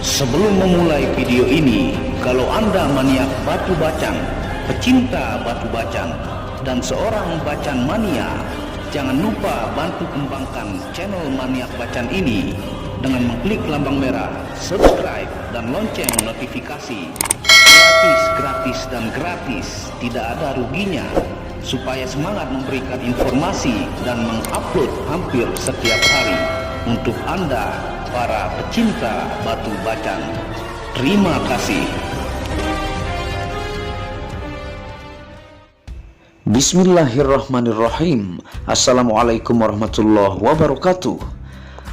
Sebelum memulai video ini, kalau Anda maniak batu bacang, pecinta batu bacang, dan seorang bacan mania, jangan lupa bantu kembangkan channel Maniak Bacan ini dengan mengklik lambang merah, subscribe, dan lonceng notifikasi. Gratis dan gratis, tidak ada ruginya, supaya semangat memberikan informasi dan mengupload hampir setiap hari untuk Anda, para pecinta batu bacang. Terima kasih. Bismillahirrahmanirrahim. Assalamualaikum warahmatullahi wabarakatuh.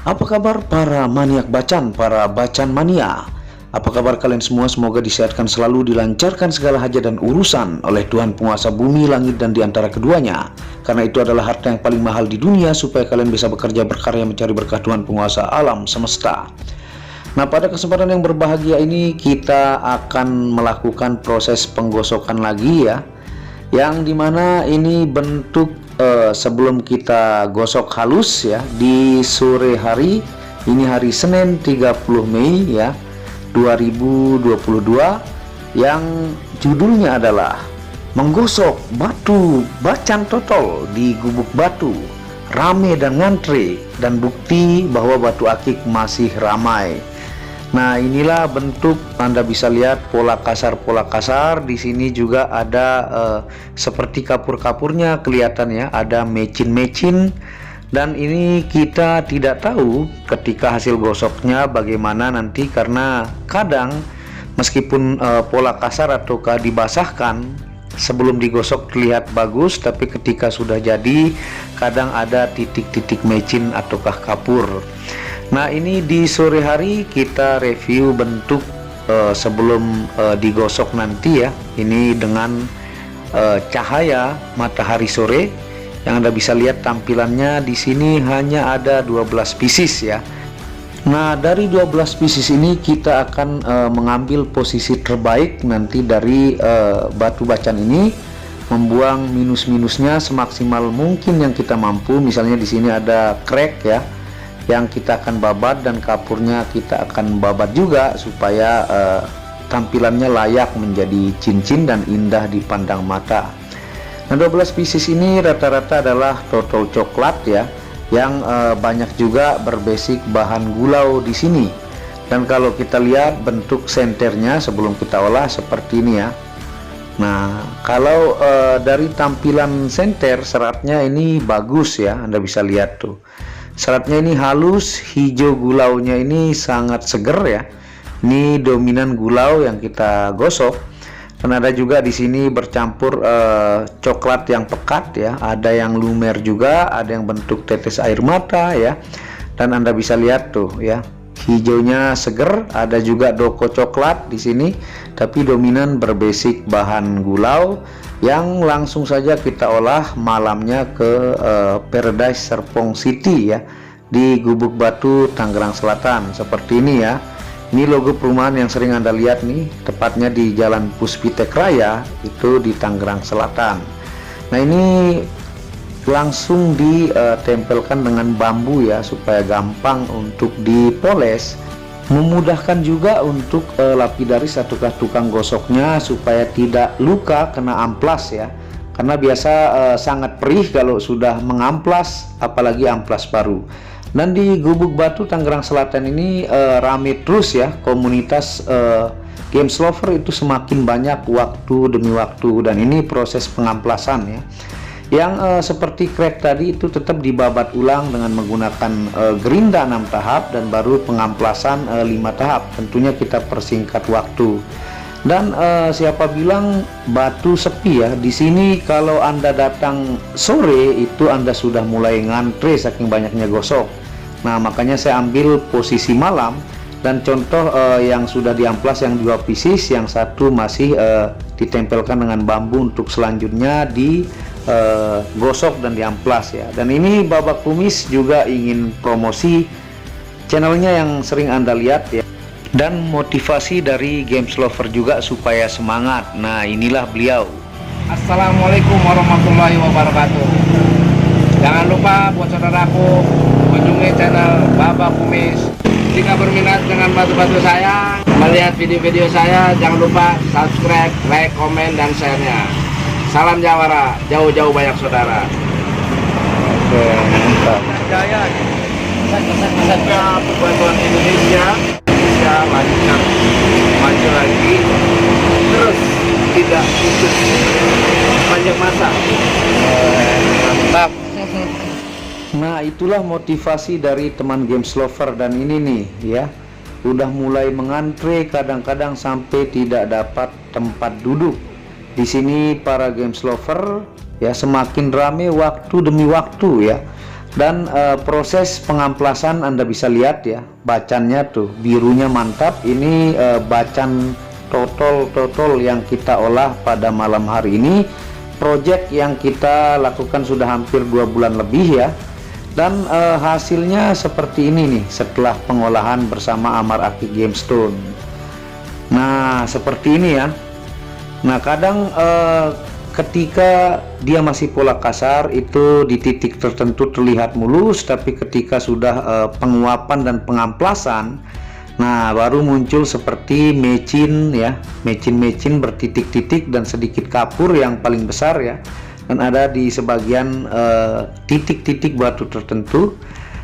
Apa kabar para maniak bacan, para bacan mania? Apa kabar kalian semua? Semoga disehatkan selalu, dilancarkan segala hajat dan urusan oleh Tuhan penguasa bumi, langit, dan diantara keduanya. Karena itu adalah harta yang paling mahal di dunia, supaya kalian bisa bekerja berkarya mencari berkah Tuhan penguasa alam semesta. Nah, pada kesempatan yang berbahagia ini kita akan melakukan proses penggosokan lagi ya, yang dimana ini bentuk sebelum kita gosok halus ya, di sore hari ini, hari Senin 30 Mei ya 2022, yang judulnya adalah menggosok batu bacan totol di Gubuk Batu, rame dan ngantre, dan bukti bahwa batu akik masih ramai. Nah, inilah bentuk, Anda bisa lihat pola kasar di sini juga ada seperti kapur-kapurnya kelihatan ya, ada mecin-mecin, dan ini kita tidak tahu ketika hasil gosoknya bagaimana nanti, karena kadang meskipun pola kasar ataukah dibasahkan sebelum digosok terlihat bagus, tapi ketika sudah jadi kadang ada titik-titik mecin ataukah kapur. Nah, ini di sore hari kita review bentuk sebelum digosok nanti ya. Ini dengan cahaya matahari sore, yang Anda bisa lihat tampilannya di sini hanya ada 12 pieces ya. Nah, dari 12 pieces ini kita akan mengambil posisi terbaik nanti dari batu bacan ini, membuang minus-minusnya semaksimal mungkin yang kita mampu. Misalnya di sini ada crack ya, yang kita akan babat, dan kapurnya kita akan babat juga supaya tampilannya layak menjadi cincin dan indah dipandang mata. Nah, 12 pieces ini rata-rata adalah total coklat ya, yang banyak juga berbasic bahan gulau di sini. Dan kalau kita lihat bentuk senternya sebelum kita olah seperti ini ya. Nah, kalau dari tampilan senter, seratnya ini bagus ya, Anda bisa lihat tuh. Seratnya ini halus, hijau gulaunya ini sangat seger ya. Ini dominan gulau yang kita gosok. Dan ada juga di sini bercampur coklat yang pekat ya. Ada yang lumer juga, ada yang bentuk tetes air mata ya. Dan Anda bisa lihat tuh ya, hijaunya seger. Ada juga doko coklat di sini, tapi dominan berbasic bahan gulau, yang langsung saja kita olah malamnya ke Paradise Serpong City ya, di Gubuk Batu, Tangerang Selatan. Seperti ini ya. Ini logo perumahan yang sering Anda lihat nih, tepatnya di Jalan Puspitek Raya, itu di Tangerang Selatan. Nah, ini langsung ditempelkan dengan bambu ya, supaya gampang untuk dipoles, memudahkan juga untuk lapidaris ataukah tukang gosoknya supaya tidak luka kena amplas ya, karena biasa sangat perih kalau sudah mengamplas, apalagi amplas baru. Dan di Gubuk Batu Tangerang Selatan ini rame terus ya, komunitas games lover itu semakin banyak waktu demi waktu. Dan ini proses pengamplasan ya, yang seperti crack tadi itu tetap dibabat ulang dengan menggunakan gerinda 6 tahap, dan baru pengamplasan 5 tahap. Tentunya kita persingkat waktu. Dan siapa bilang batu sepi ya, di sini kalau Anda datang sore itu Anda sudah mulai ngantre saking banyaknya gosok. Nah, makanya saya ambil posisi malam, dan contoh yang sudah diamplas yang 2 pieces, yang satu masih ditempelkan dengan bambu untuk selanjutnya digosok dan diamplas ya. Dan ini Babak Kumis juga ingin promosi channelnya yang sering Anda lihat ya, dan motivasi dari games lover juga supaya semangat. Nah, inilah beliau. Assalamualaikum warahmatullahi wabarakatuh. Jangan lupa buat saudaraku kunjungi channel Babak Kumis Jika berminat dengan batu-batu saya, melihat video-video saya, jangan lupa subscribe, like, komen, dan share-nya. Salam Jawara, jauh-jauh banyak saudara. Oke, mantap. Jaya, pesan-pesannya Perbantuan Indonesia bisa lancar, maju lagi, terus tidak putus panjang masa. Mantap. Nah, itulah motivasi dari teman games lover, dan ini nih ya, udah mulai mengantre, kadang-kadang sampai tidak dapat tempat duduk. Di sini para games lover ya semakin rame waktu demi waktu ya. Dan proses pengamplasan Anda bisa lihat ya, bacannya tuh birunya mantap. Ini bacan totol yang kita olah pada malam hari ini. Project yang kita lakukan sudah hampir 2 bulan lebih ya. Dan hasilnya seperti ini nih setelah pengolahan bersama Amar Aki Gamestone. Nah, seperti ini ya. Nah, kadang ketika dia masih pola kasar itu di titik tertentu terlihat mulus, tapi ketika sudah penguapan dan pengamplasan, nah baru muncul seperti mecin ya, mecin bertitik-titik dan sedikit kapur yang paling besar ya, dan ada di sebagian titik-titik batu tertentu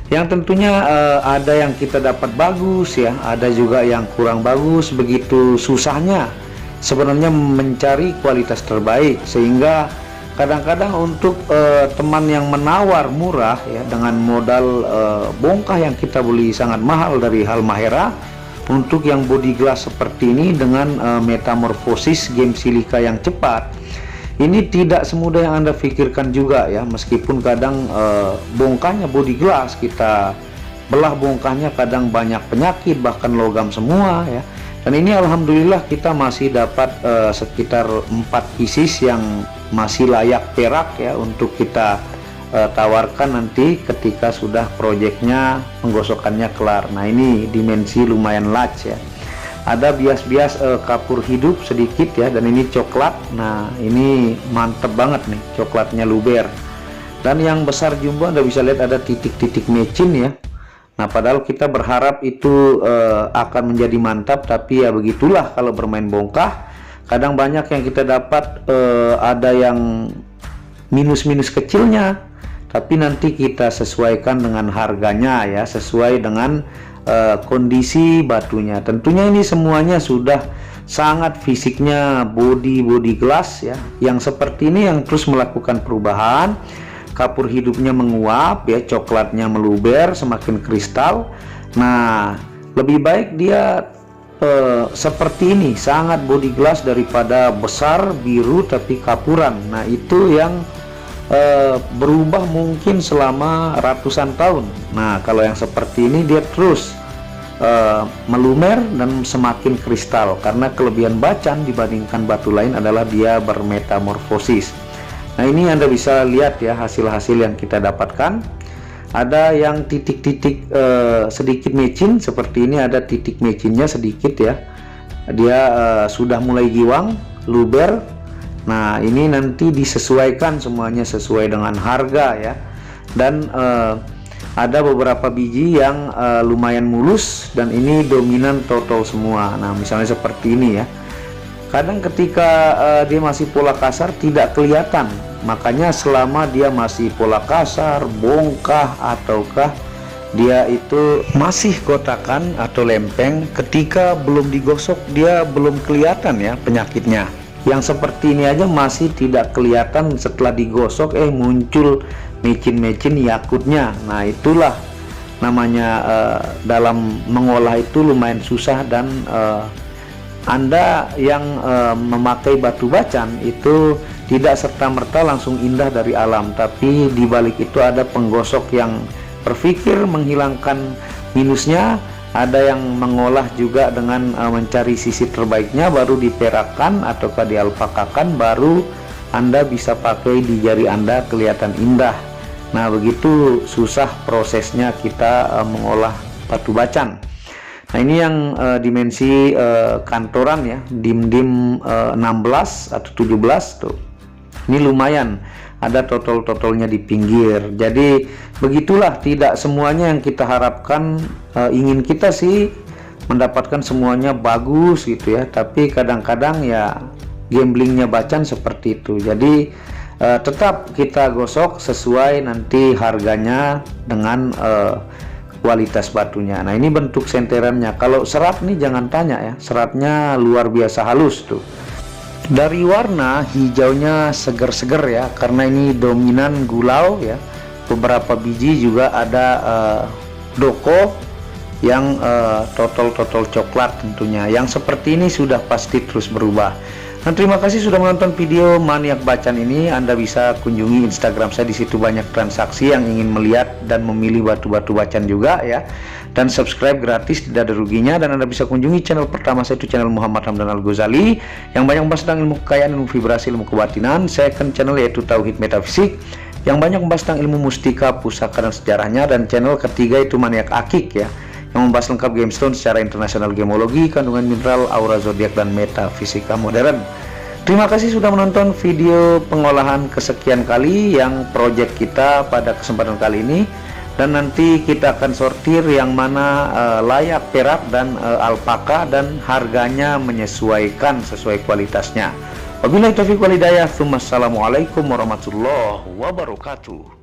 yang tentunya ada yang kita dapat bagus ya, ada juga yang kurang bagus. Begitu susahnya sebenarnya mencari kualitas terbaik, sehingga kadang-kadang untuk teman yang menawar murah ya dengan modal bongkah yang kita beli sangat mahal dari Halmahera, untuk yang body glass seperti ini dengan metamorfosis game silika yang cepat, ini tidak semudah yang Anda pikirkan juga ya. Meskipun kadang bongkahnya body glass, kita belah bongkahnya kadang banyak penyakit, bahkan logam semua ya. Dan ini alhamdulillah kita masih dapat sekitar 4 pieces yang masih layak perak ya untuk kita tawarkan nanti ketika sudah proyeknya penggosokannya kelar. Nah, ini dimensi lumayan large ya. Ada bias-bias kapur hidup sedikit ya, dan ini coklat. Nah, ini mantep banget nih, coklatnya luber. Dan yang besar jumbo Anda bisa lihat ada titik-titik mecin ya. Nah, padahal kita berharap itu akan menjadi mantap, tapi ya begitulah kalau bermain bongkah. Kadang banyak yang kita dapat ada yang minus-minus kecilnya, tapi nanti kita sesuaikan dengan harganya ya, sesuai dengan kondisi batunya. Tentunya ini semuanya sudah sangat fisiknya body glass ya, yang seperti ini yang terus melakukan perubahan. Kapur hidupnya menguap ya, coklatnya meluber semakin kristal. Nah, lebih baik dia seperti ini, sangat body glass daripada besar biru tapi kapuran. Nah, itu yang berubah mungkin selama ratusan tahun. Nah, kalau yang seperti ini dia terus melumer dan semakin kristal, karena kelebihan bacan dibandingkan batu lain adalah dia bermetamorfosis. Nah, ini Anda bisa lihat ya hasil-hasil yang kita dapatkan. Ada yang titik-titik sedikit mecin seperti ini, ada titik mecinnya sedikit ya. Dia sudah mulai giwang, luber. Nah, ini nanti disesuaikan semuanya sesuai dengan harga ya. Dan ada beberapa biji yang lumayan mulus, dan ini dominan total semua. Nah, misalnya seperti ini ya. Kadang ketika dia masih pola kasar tidak kelihatan, makanya selama dia masih pola kasar, bongkah, ataukah dia itu masih kotakan atau lempeng, ketika belum digosok dia belum kelihatan ya penyakitnya. Yang seperti ini aja masih tidak kelihatan, setelah digosok muncul mecin-mecin yakutnya. Nah, itulah namanya dalam mengolah itu lumayan susah. Dan Anda yang memakai batu bacan itu tidak serta-merta langsung indah dari alam, tapi di balik itu ada penggosok yang berpikir menghilangkan minusnya, ada yang mengolah juga dengan mencari sisi terbaiknya, baru diperakkan ataukah dialpakakan, baru Anda bisa pakai di jari Anda kelihatan indah. Nah, begitu susah prosesnya kita mengolah batu bacan. Nah, ini yang dimensi kantoran ya, dim-dim 16 atau 17 tuh. Ini lumayan, ada totol-totolnya di pinggir. Jadi begitulah, tidak semuanya yang kita harapkan. Ingin kita sih mendapatkan semuanya bagus gitu ya, tapi kadang-kadang ya gamblingnya Bacan seperti itu. Jadi tetap kita gosok sesuai nanti harganya dengan kualitas batunya. Nah, ini bentuk senterannya. Kalau serat nih jangan tanya ya, seratnya luar biasa halus tuh. Dari warna hijaunya seger-seger ya, karena ini dominan gulau ya. Beberapa biji juga ada doko yang totol-totol coklat tentunya. Yang seperti ini sudah pasti terus berubah. Nah, terima kasih sudah menonton video Maniak Bacan ini. Anda bisa kunjungi Instagram saya, di situ banyak transaksi yang ingin melihat dan memilih batu-batu Bacan juga ya. Dan subscribe gratis, tidak ada ruginya. Dan Anda bisa kunjungi channel pertama saya, itu channel Muhammad Hamdan Al-Ghazali, yang banyak membahas tentang ilmu kekayaan, ilmu vibrasi, ilmu kebatinan. Second channel yaitu Tauhid Metafisik, yang banyak membahas tentang ilmu mustika, pusaka, dan sejarahnya. Dan channel ketiga itu Maniak Akik ya, yang membahas lengkap gemstone secara internasional, gemologi, kandungan mineral, aura zodiak, dan metafisika modern. Terima kasih sudah menonton video pengolahan kesekian kali yang project kita pada kesempatan kali ini. Dan nanti kita akan sortir yang mana layak perak dan alpaka, dan harganya menyesuaikan sesuai kualitasnya. Wabillahi taufiq wal hidayah. Assalamualaikum warahmatullahi wabarakatuh.